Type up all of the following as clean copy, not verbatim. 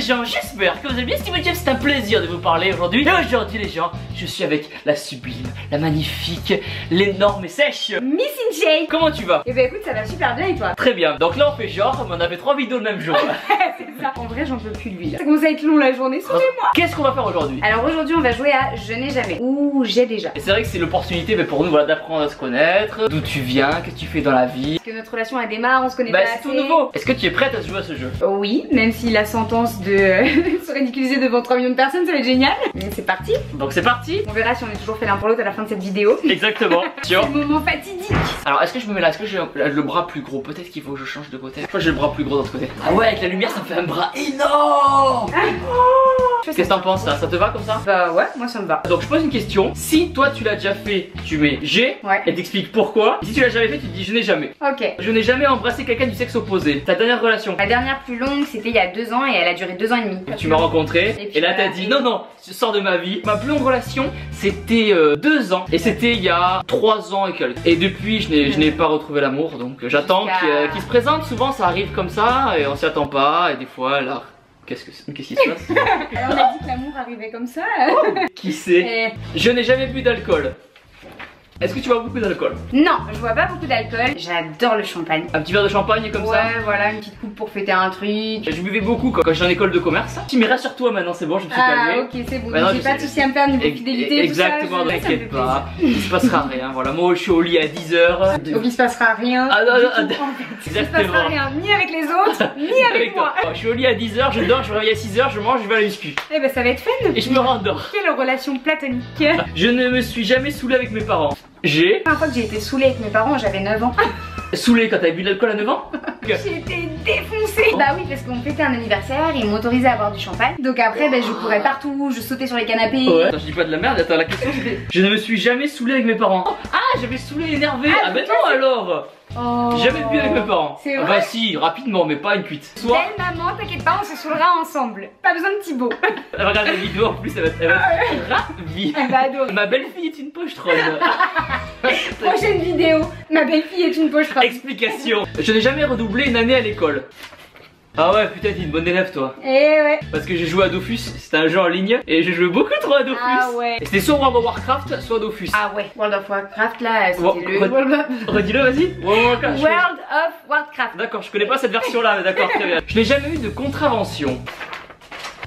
les gens, j'espère que vous allez bien. Steven James, c'est un plaisir de vous parler aujourd'hui. Et aujourd'hui les gens, je suis avec la sublime, la magnifique, l'énorme et sèche Miss Inchey. Comment tu vas? Eh ben écoute, ça va super bien et toi? Très bien, donc là on fait genre, mais on avait 3 vidéos le même jour. C'est ça, en vrai j'en peux plus de lui là. Ça commence à être long la journée, suivez-moi. Qu'est-ce qu'on va faire aujourd'hui? Alors aujourd'hui on va jouer à Je n'ai jamais. Ouh, j'ai déjà. Et c'est vrai que c'est l'opportunité pour nous voilà, d'apprendre à se connaître, d'où tu viens, qu'est-ce que tu fais dans la vie. Parce que notre relation a démarre, on se connaît Bah pas c'est tout assez. nouveau. Est-ce que tu es prête à jouer à ce jeu? Oui, même si la sentence de se ridiculiser devant 3 millions de personnes ça va être génial. Mais c'est parti. Donc c'est parti. On verra si on est toujours fait l'un pour l'autre à la fin de cette vidéo. Exactement. C'est le moment fatidique. Alors est-ce que je me mets là? Est-ce que j'ai le bras plus gros? Peut-être qu'il faut que je change de côté. Je crois que j'ai le bras plus gros de l'autre côté. Ah ouais, avec la lumière ça me fait un bras énorme. Qu'est-ce que t'en penses ça? Ça te va comme ça? Bah ouais, moi ça me va. Donc je pose une question. Si toi tu l'as déjà fait, tu mets G Ouais. et t'expliques pourquoi. Et si tu l'as jamais fait, tu te dis je n'ai jamais. Ok. Je n'ai jamais embrassé quelqu'un du sexe opposé. Ta dernière relation? La dernière plus longue c'était il y a 2 ans et elle a duré 2 ans et demi. Tu m'as rencontré Et puis et là t'as voilà. dit non non, tu sors de ma vie. Ma plus longue relation c'était 2 ans et c'était il y a 3 ans et quelques. Et depuis je n'ai pas retrouvé l'amour donc j'attends qu'il se présente. Souvent ça arrive comme ça et on s'y attend pas et des fois là qu'est-ce qui se passe? Alors on a dit que l'amour arrivait comme ça. Qui sait? Et... Je n'ai jamais bu d'alcool. Est-ce que tu bois beaucoup d'alcool? Non, je bois pas beaucoup d'alcool. J'adore le champagne. Un petit verre de champagne comme ça? Ouais, voilà, une petite coupe pour fêter un truc. Je buvais beaucoup quand j'étais en école de commerce. Mais rassure-toi maintenant, c'est bon, je me suis Ah calmé. ok, c'est bon. Maintenant, J'ai je pas de sais. soucis à me faire niveau fidélité. Exactement, tout ça, t'inquiète pas. Il se passera rien. Voilà, moi je suis au lit à 10h. Donc il se passera rien. Ah non, du non, tout, ah, en fait. Il se exactement. passera rien, ni avec les autres, ni avec moi. toi. Je suis au lit à 10h, je dors, je me réveille à 6h, je mange, je vais à la muscu. Eh ben ça va être fun. Et je me rendors. Quelle relation platonique. Je ne me suis jamais saoulé avec mes parents. J'ai La première fois que j'ai été saoulée avec mes parents, j'avais 9 ans. saoulé quand t'avais bu de l'alcool à 9 ans? J'ai été défoncée. Bah oui, parce qu'on fêtait un anniversaire, ils m'ont autorisé à boire du champagne. Donc après, je courais partout, je sautais sur les canapés. Ouais. Attends, je dis pas de la merde, attends, la question c'était je ne me suis jamais saoulé avec mes parents. Ah, j'avais saoulé énervé. Ah, ben non alors. Oh. J'ai jamais bu avec mes parents. C'est Ah vrai? bah si, rapidement, mais pas une cuite. Soit Belle maman, t'inquiète pas, on se saoulera ensemble. Pas besoin de Thibaut. elle regarde la vidéo en plus, elle va être ravie. Elle va adorer. Ma belle-fille est une pochetronne. Prochaine vidéo, ma belle-fille est une poche. Explication. Je n'ai jamais redoublé une année à l'école. Ah ouais, putain, t'es une bonne élève toi. Eh ouais. Parce que j'ai joué à Dofus, c'était un jeu en ligne, et j'ai joué beaucoup trop à Dofus. Ah ouais. Et c'était soit World of Warcraft, soit Dofus. Ah ouais. World of Warcraft là, c'était Redis-le, vas-y. World of Warcraft. D'accord, je connais pas cette version-là, mais d'accord, très bien. Je n'ai jamais eu de contravention.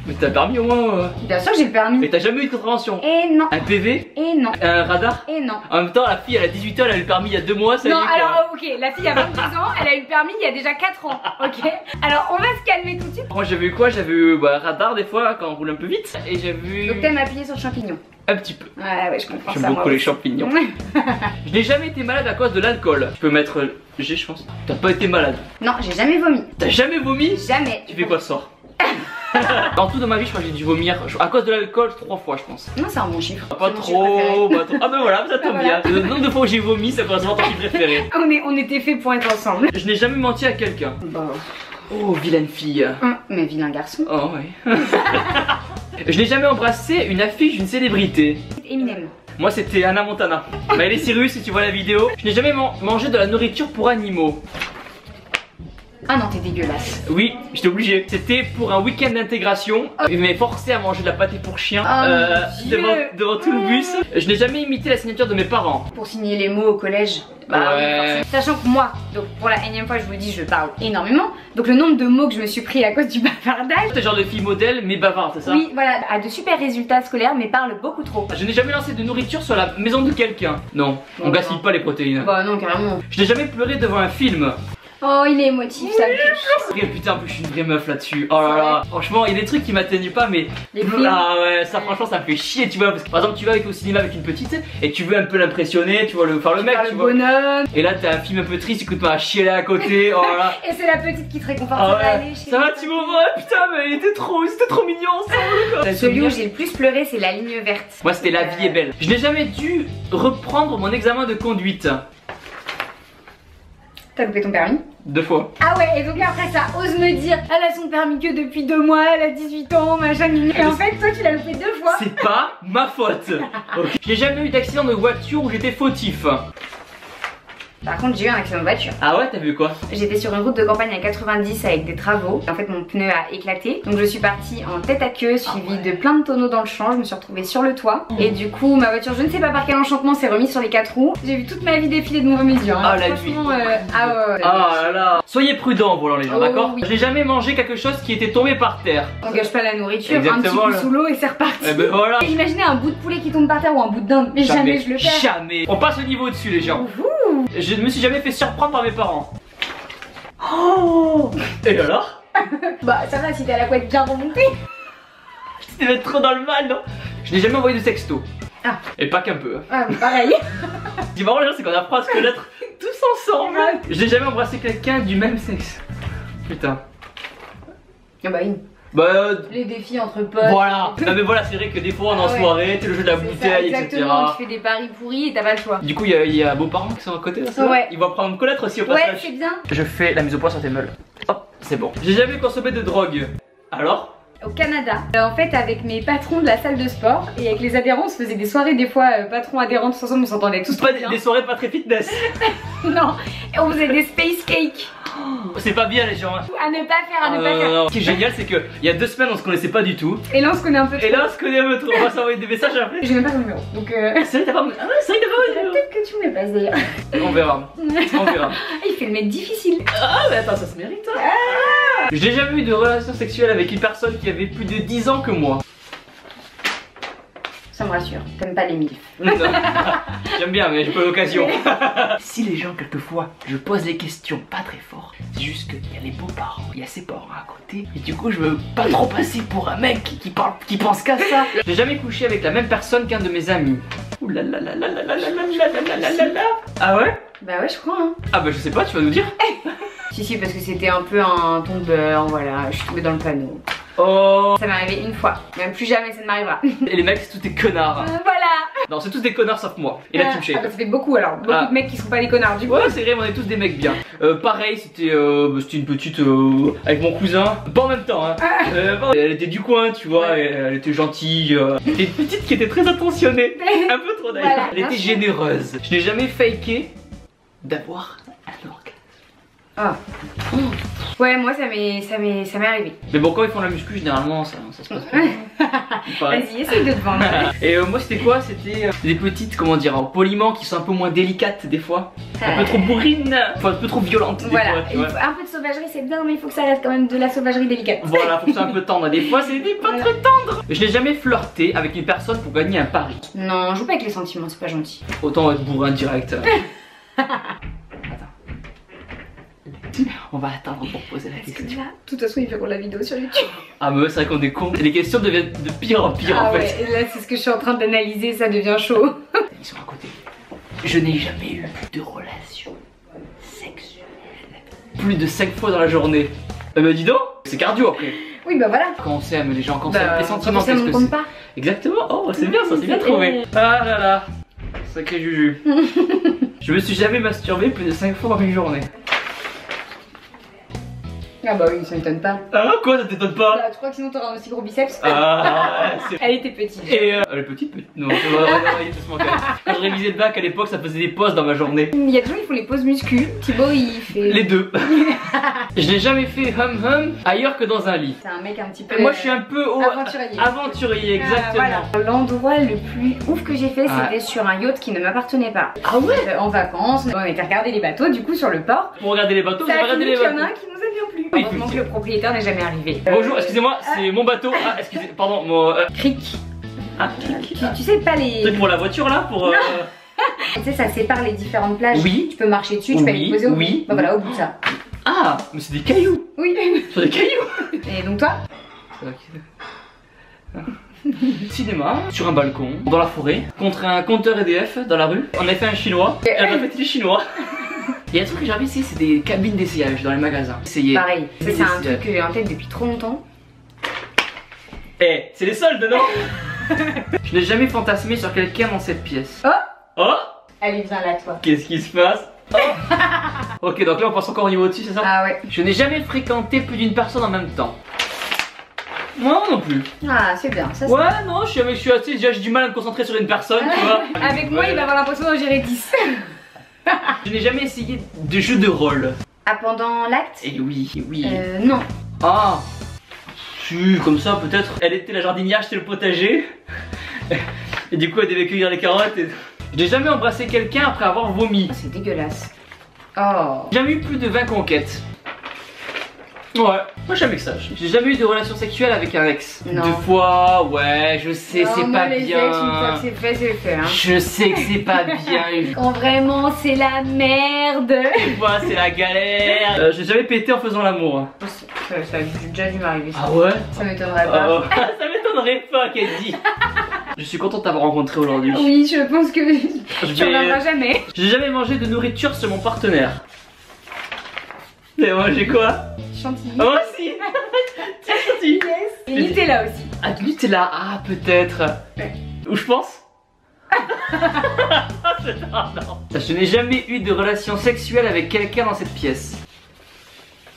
Mais t'as permis au moins Bien sûr, j'ai le permis. Mais t'as jamais eu de contravention. Et non. Un PV? Et non. Un radar? Et non. En même temps, la fille elle a 18 ans, elle a eu le permis il y a 2 mois, ça y est Non, quoi. alors ok, la fille a 22 ans, elle a eu le permis il y a déjà 4 ans, ok. Alors on va se calmer tout de suite. Moi j'avais eu quoi? J'avais eu radar des fois quand on roule un peu vite. Et j'avais eu Donc t'aimes appuyer sur le champignon. un petit peu. Ouais, je comprends ça. J'aime beaucoup moi les aussi. champignons. Je n'ai jamais été malade à cause de l'alcool. Tu peux mettre G je pense. T'as pas été malade. Non, j'ai jamais vomi. T'as jamais vomi? Jamais. Tu fais quoi ce soir? En tout dans ma vie je crois que j'ai dû vomir à cause de l'alcool 3 fois je pense. Non, c'est un bon chiffre. Pas C'est mon chiffre préféré. trop, pas trop. Ah ben voilà, ça tombe Voilà. bien. Le nombre de fois où j'ai vomi ça correspond à ton chiffre préféré. On était fait pour être ensemble. Je n'ai jamais menti à quelqu'un. Bah. Oh vilaine fille. Mais vilain garçon. Oh oui. Je n'ai jamais embrassé une affiche d'une célébrité. Eminem. Moi c'était Anna Montana. Miley Cyrus si tu vois la vidéo. Je n'ai jamais mangé de la nourriture pour animaux. Ah non, t'es dégueulasse. Oui, j'étais obligé. C'était pour un week-end d'intégration. Il m'avait forcé à manger de la pâté pour chien devant tout le bus. Je n'ai jamais imité la signature de mes parents. Pour signer les mots au collège. Bah Ouais. oui, forcément. Sachant que moi, donc pour la énième fois, je vous le dis, je parle énormément. Donc le nombre de mots que je me suis pris à cause du bavardage. T'es le genre de fille modèle mais bavarde, c'est ça? Oui, voilà, a de super résultats scolaires, mais parle beaucoup trop. Je n'ai jamais lancé de nourriture sur la maison de quelqu'un. Non, on Non, gaspille non. pas les protéines. Bah non, carrément. Je n'ai jamais pleuré devant un film. Oh, il est émotif, ça me touche. Et putain, en plus je suis une vraie meuf là-dessus. Oh là là, franchement, il y a des trucs qui m'atteignent pas, mais. Les films. Ah ouais, ça franchement, ça me fait chier, tu vois. Parce que, par exemple, tu vas au cinéma avec une petite et tu veux un peu l'impressionner, tu vois, faire le mec, Faire tu le vois. bonhomme. Et là, t'as un film un peu triste, écoute, à chier là à côté. Oh là là. Et c'est la petite qui te réconforte. Ah Ça va ouais. aller chez Ça va, les Thibaut? Ouais, putain, mais c'était trop mignon ensemble quoi. Celui où j'ai le plus pleuré, c'est la ligne verte. Moi, c'était La vie est belle. Je n'ai jamais dû reprendre mon examen de conduite. T'as loupé ton permis? 2 fois. Ah ouais, et donc après ça ose me dire, elle a son permis que depuis 2 mois, elle a 18 ans, machin, et en fait toi tu l'as loupé 2 fois. C'est pas ma faute. Okay. J'ai jamais eu d'accident de voiture où j'étais fautif. Par contre, j'ai eu un accident de voiture. Ah ouais, t'as vu quoi? J'étais sur une route de campagne à 90 avec des travaux. En fait, mon pneu a éclaté. Donc, je suis partie en tête à queue, suivie de plein de tonneaux dans le champ. Je me suis retrouvée sur le toit. Et du coup, ma voiture, je ne sais pas par quel enchantement, s'est remise sur les 4 roues. J'ai vu toute ma vie défiler devant mes yeux. Hein. Ah, la nuit. Ah là là. Soyez prudents en volant, les gens, d'accord? Oui. J'ai jamais mangé quelque chose qui était tombé par terre. On gâche pas la nourriture, Exactement, un petit coup sous l'eau et c'est reparti. Eh ben voilà. Imaginez un bout de poulet qui tombe par terre ou un bout de dinde. Mais jamais je le fais. Jamais. On passe au niveau au-dessus, les gens. Ouhou. Je ne me suis jamais fait surprendre par mes parents. Oh. Et alors? Bah ça va si t'as la couette bien remontée. Tu devais être trop dans le mal, non? Je n'ai jamais envoyé de texto. Ah. Et pas qu'un peu. Ah mais pareil. Ce qui est marrant, les gens, c'est qu'on apprend à se connaître tous ensemble. Je n'ai jamais embrassé quelqu'un du même sexe. Putain. Ah bah oui. Bah les défis entre potes. voilà. Non mais voilà, c'est vrai que des fois on est en soirée, tu le jeu de la bouteille, etc. Exactement, tu fais des paris pourris et t'as pas le choix. Du coup, il y a beaux parents qui sont à côté là, ça ouais. Ils vont apprendre à me connaître aussi au Ouais, passage. c'est bien. Je fais la mise au point sur tes meules. Hop, c'est bon. J'ai jamais consommé de drogue. Alors? Au Canada, en fait avec mes patrons de la salle de sport et avec les adhérents on se faisait des soirées des fois patrons adhérents tous ensemble, on s'entendait tous Pas bien. des soirées pas très fitness. Non, et on faisait des space cakes. C'est pas bien les gens. À ne pas faire, à ne pas faire. Non. Ce qui est génial c'est que il y a 2 semaines on se connaissait pas du tout. Et là on se connaît un peu trop. Et là on se connaît un peu trop, on va s'envoyer des messages après. J'ai même pas ton numéro donc C'est vrai t'as pas... Ah ouais c'est vrai que t'as pas mon numéro. peut-être que tu me le passes d'ailleurs. On verra. On verra. Il fait le mec difficile. Ah mais attends ça se mérite hein. J'ai jamais eu de relation sexuelle avec une personne qui avait plus de 10 ans que moi. Ça me rassure, t'aimes pas les milfs. J'aime bien mais j'ai pas l'occasion. Si les gens quelquefois je pose les questions pas très fort, c'est juste qu'il y a les beaux-parents, il y a ses parents à côté et du coup je veux pas trop passer pour un mec qui pense qu'à ça. J'ai jamais couché avec la même personne qu'un de mes amis. Ouh là là là là là là là là là là là là. Ah ouais? Bah ouais je crois hein. Ah bah je sais pas, tu vas nous dire. Si parce que c'était un peu un tombeur, voilà, je suis tombée dans le panneau. Oh. Ça m'est arrivé une fois, même plus jamais ça ne m'arrivera. Et les mecs c'est tous des connards. Voilà. Non c'est tous des connards sauf moi. Et la team Ah shape. bah ça fait beaucoup alors, beaucoup de mecs qui sont pas des connards du coup. Ouais c'est vrai, on est tous des mecs bien. Pareil c'était une petite avec mon cousin. Pas en même temps hein. Elle était du coin tu vois, et elle était gentille. C'était une petite qui était très attentionnée. Un peu trop d'ailleurs. Voilà, elle était généreuse. Je n'ai jamais faké d'avoir un orgasme. Ah. Ouais moi ça m'est arrivé. Mais bon quand ils font la muscu généralement ça se passe bien. Vas-y essaye de te vendre. Et moi c'était quoi? C'était des petites comment dire en poliment qui sont un peu moins délicates des fois. Un peu trop bourrines, enfin un peu trop violentes des voilà. fois, tu vois. Un peu de sauvagerie c'est bien mais il faut que ça reste quand même de la sauvagerie délicate. Voilà, faut que c'est un peu tendre. Des fois, c'est pas très tendre. Je n'ai jamais flirté avec une personne pour gagner un pari. Non, joue pas avec les sentiments, c'est pas gentil. Autant être bourrin direct. Attends. On va attendre pour poser la question. Là, de toute façon, ils verront la vidéo sur YouTube. Ah, mais c'est vrai qu'on est con. Les questions deviennent de pire en pire en fait. Ouais, et là, c'est ce que je suis en train d'analyser, ça devient chaud. Ils sont à côté. Je n'ai jamais eu de relation sexuelle plus de 5 fois dans la journée. Bah dis donc, c'est cardio après. Oui, bah voilà. Quand on s'aime, les gens, quand on s'aime, les sentiments, ça qu'est-ce me que compte c'est? pas. Exactement, oh c'est bien ça, c'est bien trouvé. Ah là là, sacré Juju. Je me suis jamais masturbé plus de 5 fois dans une journée. Ah bah oui, ça m'étonne pas. Ah quoi, ça t'étonne pas? Bah, tu crois que sinon t'auras un aussi gros biceps? Ah, Elle était petite. et elle est petite, non, c'est vrai, doucement quand même. Quand je révisais le bac à l'époque, ça faisait des pauses dans ma journée. Il y a des gens qui font les pauses muscu. Thibaut il fait. Les deux. Je n'ai jamais fait hum ailleurs que dans un lit. C'est un mec un petit peu. Moi je suis un peu aventurier. Aventurier, exactement. Voilà. L'endroit le plus ouf que j'ai fait, c'était sur un yacht qui ne m'appartenait pas. Ah ouais? En vacances, on était regarder les bateaux du coup sur le port. Pour regarder les bateaux, vous Ça avez a regardé fini les qu'il y en a bateaux? un qui nous a bien plu. Oui, Heureusement que le propriétaire n'est jamais arrivé. Bonjour, excusez-moi, c'est mon bateau. Ah, excusez, pardon, mon. Cric. Ah, cric. Tu sais pas les. C'est pour la voiture là, pour. Tu sais, ça sépare les différentes plages. Oui. Tu peux marcher dessus, tu peux aller te poser au bout. Bah voilà, au bout de ça. Ah, mais c'est des cailloux. Oui. Sur des cailloux. Et donc toi? Cinéma, sur un balcon, dans la forêt, contre un compteur EDF dans la rue. On a fait un chinois, et on a fait des chinois. Il y a un truc que j'ai envie d'essayer, c'est des cabines d'essayage dans les magasins. Essayer. Pareil, c'est un truc que j'ai en tête depuis trop longtemps. Eh, c'est les soldes, non? Je n'ai jamais fantasmé sur quelqu'un dans cette pièce. Oh! Oh! Allez, viens là, toi. Qu'est-ce qui se passe? Oh. Ok, donc là on passe encore au niveau au-dessus, c'est ça? Ah ouais. Je n'ai jamais fréquenté plus d'une personne en même temps. Moi non plus. Ah, c'est bien, ça Ouais, non, je suis assez, déjà j'ai du mal à me concentrer sur une personne, tu vois. Avec moi, il va avoir l'impression d'en gérer 10. Je n'ai jamais essayé de jeu de rôle. Ah, pendant l'acte? Et oui, oui. Non. Ah, si, comme ça peut-être. Elle était la jardinière, j'étais le potager. Et du coup elle devait cueillir les carottes et... Je n'ai jamais embrassé quelqu'un après avoir vomi. C'est dégueulasse. Oh. J'ai jamais eu plus de 20 conquêtes. Ouais, moi jamais que ça. J'ai jamais eu de relation sexuelle avec un ex. Non. 2 fois, ouais, je sais, c'est pas les bien. Ex, une fois que c'est fait, c'est fait. Hein. Je sais que c'est pas bien. Quand vraiment c'est la merde. Une fois, c'est la galère. J'ai jamais pété en faisant l'amour. Hein. Ça a déjà dû m'arriver. Ah ouais? Ça m'étonnerait pas. Oh. Ça m'étonnerait pas qu'elle dit. Je suis contente de t'avoir rencontré aujourd'hui. Oui, je pense que tu reviendras jamais. J'ai jamais mangé de nourriture sur mon partenaire. T'as mangé quoi? Chantilly. Moi aussi. Tiens, chantilly. Yes. Et Nutella aussi. Ah, du Nutella. Ah, peut-être. Ouais. Où je pense? Non. Je n'ai jamais eu de relation sexuelle avec quelqu'un dans cette pièce.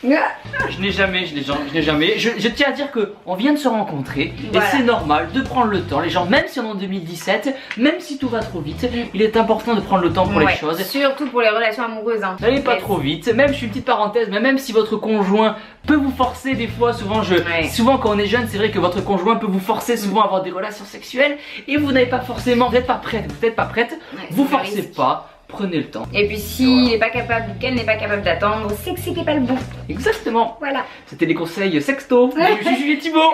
Je n'ai jamais. Je tiens à dire que on vient de se rencontrer Voilà. et c'est normal de prendre le temps. Les gens, même si on est en 2017, même si tout va trop vite, il est important de prendre le temps pour les choses. Surtout pour les relations amoureuses. Hein. N'allez pas trop vite, même je suis une petite parenthèse, mais même si votre conjoint peut vous forcer des fois, souvent quand on est jeune, c'est vrai que votre conjoint peut vous forcer souvent à avoir des relations sexuelles et vous n'avez pas forcément, vous n'êtes pas prête, vous forcez pas. Prenez le temps. Et puis s'il n'est pas capable ou qu'elle n'est pas capable d'attendre, c'est que c'était pas le bon. Exactement. Voilà. C'était les conseils sexto de Juju et Thibaut.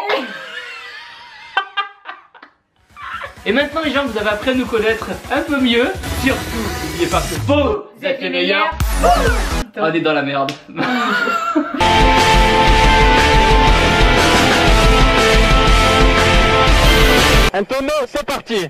Et maintenant les gens, vous avez appris à nous connaître un peu mieux. Surtout, n'oubliez pas que vous êtes les meilleurs. On est dans la merde. Un tonneau, c'est parti.